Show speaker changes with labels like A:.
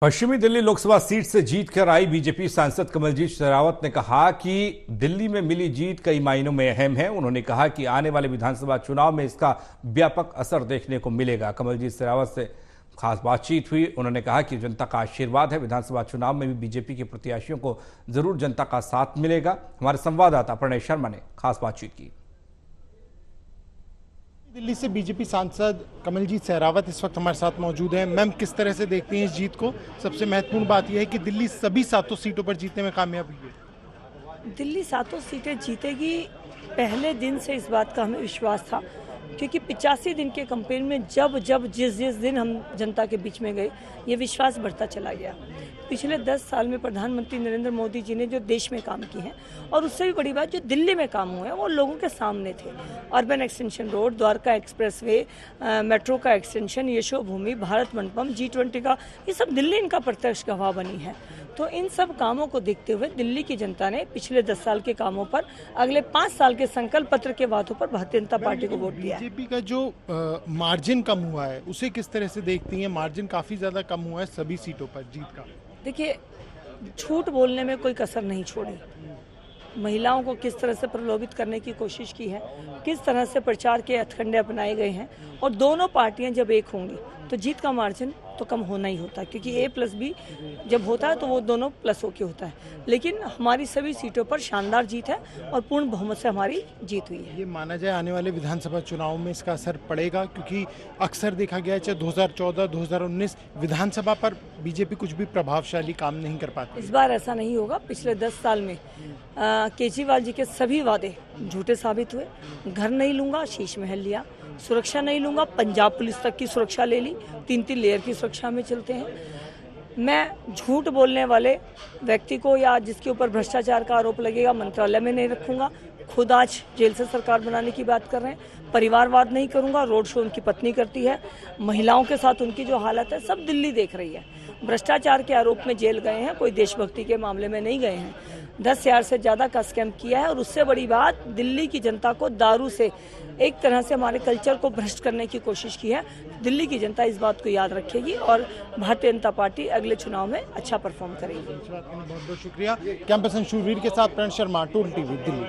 A: पश्चिमी दिल्ली लोकसभा सीट से जीत कर आई बीजेपी सांसद कमलजीत शेरावत ने कहा कि दिल्ली में मिली जीत कई मायनों में अहम है। उन्होंने कहा कि आने वाले विधानसभा चुनाव में इसका व्यापक असर देखने को मिलेगा। कमलजीत शेरावत से खास बातचीत हुई। उन्होंने कहा कि जनता का आशीर्वाद है। विधानसभा चुनाव में भी बीजेपी के प्रत्याशियों को जरूर जनता का साथ मिलेगा। हमारे संवाददाता प्रणय शर्मा ने खास बातचीत की।
B: दिल्ली से बीजेपी सांसद कमलजीत शेरावत इस वक्त हमारे साथ मौजूद हैं। मैम, किस तरह से देखती हैं इस जीत को? सबसे महत्वपूर्ण बात यह है कि दिल्ली सभी 7 सीटों पर जीतने में कामयाब हुई है।
C: दिल्ली 7 सीटें जीतेगी, पहले दिन से इस बात का हमें विश्वास था, क्योंकि 85 दिन के कैंपेन में जिस दिन हम जनता के बीच में गए, ये विश्वास बढ़ता चला गया। पिछले 10 साल में प्रधानमंत्री नरेंद्र मोदी जी ने जो देश में काम किए हैं, और उससे भी बड़ी बात जो दिल्ली में काम हुए हैं, वो लोगों के सामने थे। Urban extension road, Dwarka expressway, metro का एक्सटेंशन, यशोभूमि, भारत मंडपम, G20 का, ये सब दिल्ली इनका प्रत्यक्ष गवाह बनी है। तो इन सब कामों को देखते हुए दिल्ली की जनता ने पिछले 10 साल के कामों पर, अगले 5 साल के संकल्प पत्र के बातों पर भारतीय जनता पार्टी को वोट दिया।
B: बीजेपी का जो मार्जिन कम हुआ है, उसे किस तरह से देखती हैं? मार्जिन काफी ज्यादा कम हुआ है सभी सीटों पर जीत का।
C: देखिए, झूठ बोलने में कोई कसर नहीं छोड़ी। महिलाओं को किस तरह से प्रलोभित करने की कोशिश की है, किस तरह से प्रचार के हथकंडे अपनाए गए हैं, और दोनों पार्टियां जब एक होंगी तो जीत का मार्जिन तो कम होना ही होता है, क्योंकि A+B जब होता है तो वो दोनों प्लस होके होता है। लेकिन हमारी सभी सीटों पर शानदार जीत है और पूर्ण बहुमत से हमारी जीत हुई है।
B: ये माना जाए आने वाले विधानसभा चुनाव में इसका असर पड़ेगा, क्योंकि अक्सर देखा गया है चाहे 2014, 2019 विधानसभा पर बीजेपी कुछ भी प्रभावशाली काम नहीं कर पाती।
C: इस बार ऐसा नहीं होगा। पिछले 10 साल में केजरीवाल जी के सभी वादे झूठे साबित हुए। घर नहीं लूंगा, शीश महल लिया। सुरक्षा नहीं लूंगा, पंजाब पुलिस तक की सुरक्षा ले ली। 3-3 लेयर की सुरक्षा में चलते हैं। मैं झूठ बोलने वाले व्यक्ति को या जिसके ऊपर भ्रष्टाचार का आरोप लगेगा, मंत्रालय में नहीं रखूंगा। खुद आज जेल से सरकार बनाने की बात कर रहे हैं। परिवारवाद नहीं करूंगा। रोड शो उनकी पत्नी करती है। महिलाओं के साथ उनकी जो हालत है, सब दिल्ली देख रही है। भ्रष्टाचार के आरोप में जेल गए हैं, कोई देशभक्ति के मामले में नहीं गए हैं। 10,000 से ज़्यादा का स्कैम किया है, और उससे बड़ी बात, दिल्ली की जनता को दारू से एक तरह से हमारे कल्चर को भ्रष्ट करने की कोशिश की है। दिल्ली की जनता इस बात को याद रखेगी और भारतीय जनता पार्टी अगले चुनाव में अच्छा परफॉर्म करेगी।
B: बहुत बहुत शुक्रिया। कैंपस शूरवीर के साथ प्रणय शर्मा, टूल टीवी, दिल्ली।